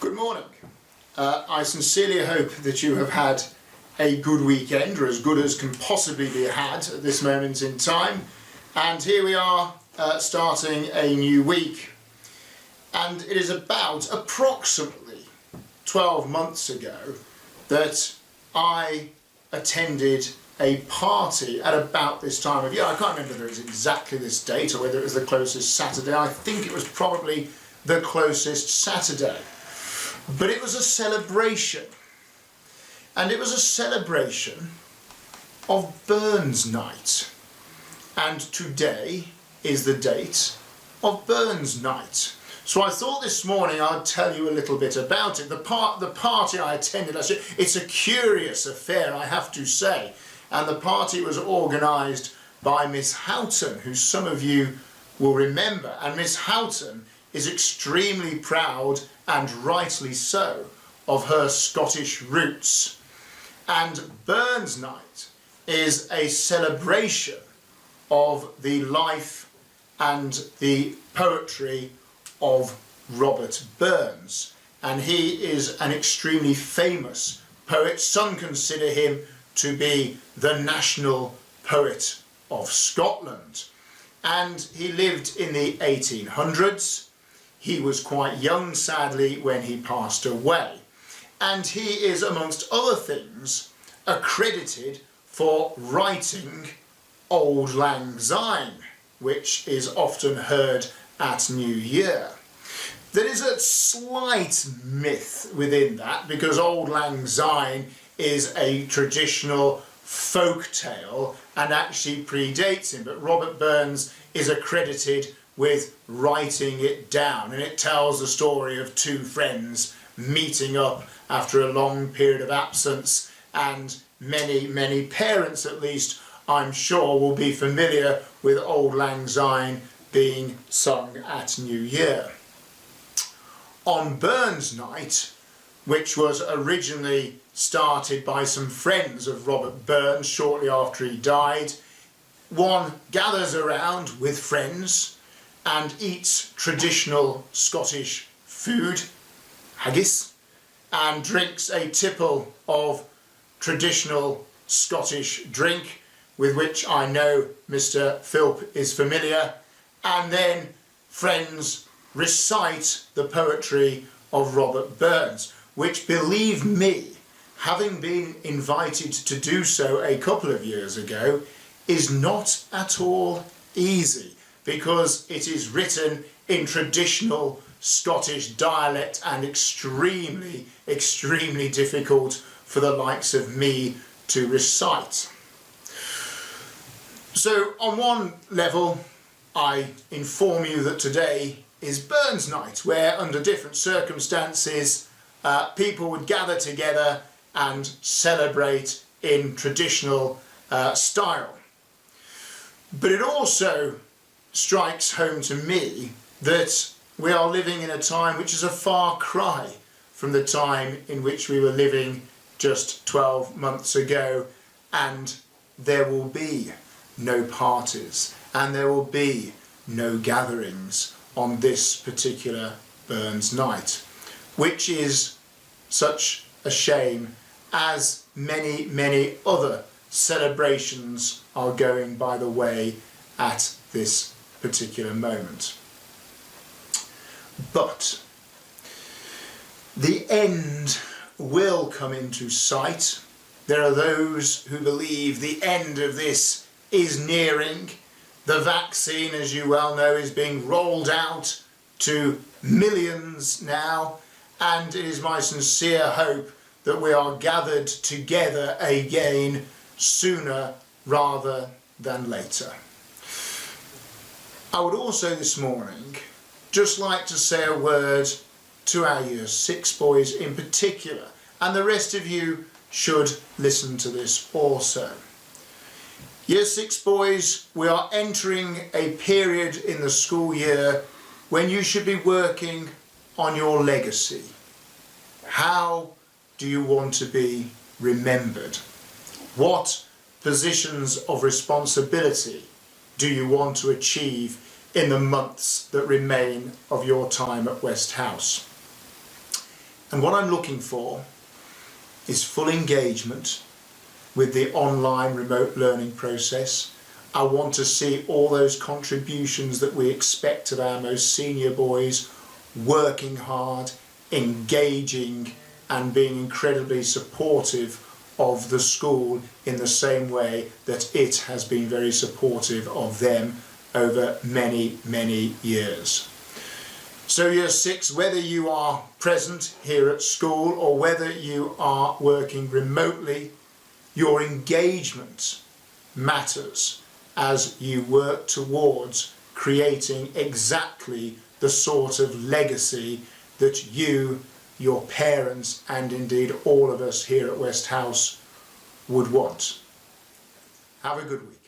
Good morning. I sincerely hope that you have had a good weekend, or as good as can possibly be had at this moment in time. And here we are starting a new week. And it is about approximately 12 months ago that I attended a party at about this time of year. I can't remember whether it was exactly this date or whether it was the closest Saturday. I think it was probably the closest Saturday. But it was a celebration. And it was a celebration of Burns Night. And today is the date of Burns Night. So I thought this morning I'd tell you a little bit about it. The party I attended, it's a curious affair, I have to say. And the party was organised by Miss Houghton, who some of you will remember. And Miss Houghton is extremely proud, and rightly so, of her Scottish roots. And Burns Night is a celebration of the life and the poetry of Robert Burns. And he is an extremely famous poet. Some consider him to be the national poet of Scotland. And he lived in the 1800s. He was quite young, sadly, when he passed away. And he is, amongst other things, accredited for writing Auld Lang Syne, which is often heard at New Year. There is a slight myth within that, because Auld Lang Syne is a traditional folk tale and actually predates him, but Robert Burns is accredited with writing it down, and it tells the story of two friends meeting up after a long period of absence, and many parents at least, I'm sure, will be familiar with Auld Lang Syne being sung at New Year. On Burns Night, which was originally started by some friends of Robert Burns shortly after he died, one gathers around with friends and eats traditional Scottish food, haggis, and drinks a tipple of traditional Scottish drink, with which I know Mr. Philp is familiar, and then friends recite the poetry of Robert Burns, which, believe me, having been invited to do so a couple of years ago, is not at all easy, because it is written in traditional Scottish dialect and extremely difficult for the likes of me to recite. So on one level, I inform you that today is Burns Night, where under different circumstances people would gather together and celebrate in traditional style. But it also strikes home to me that we are living in a time which is a far cry from the time in which we were living just 12 months ago, and there will be no parties and there will be no gatherings on this particular Burns Night, which is such a shame, as many other celebrations are going by the way at this particular moment. But the end will come into sight. There are those who believe the end of this is nearing. The vaccine, as you well know, is being rolled out to millions now, and it is my sincere hope that we are gathered together again sooner rather than later. I would also this morning just like to say a word to our Year 6 boys in particular, and the rest of you should listen to this also. Year 6 boys, we are entering a period in the school year when you should be working on your legacy. How do you want to be remembered? What positions of responsibility do you want to achieve in the months that remain of your time at West House? And what I'm looking for is full engagement with the online remote learning process. I want to see all those contributions that we expect of our most senior boys, working hard, engaging and being incredibly supportive of the school in the same way that it has been very supportive of them over many, many years. So Year 6, whether you are present here at school or whether you are working remotely, your engagement matters as you work towards creating exactly the sort of legacy that you, your parents and indeed all of us here at West House would want. Have a good week.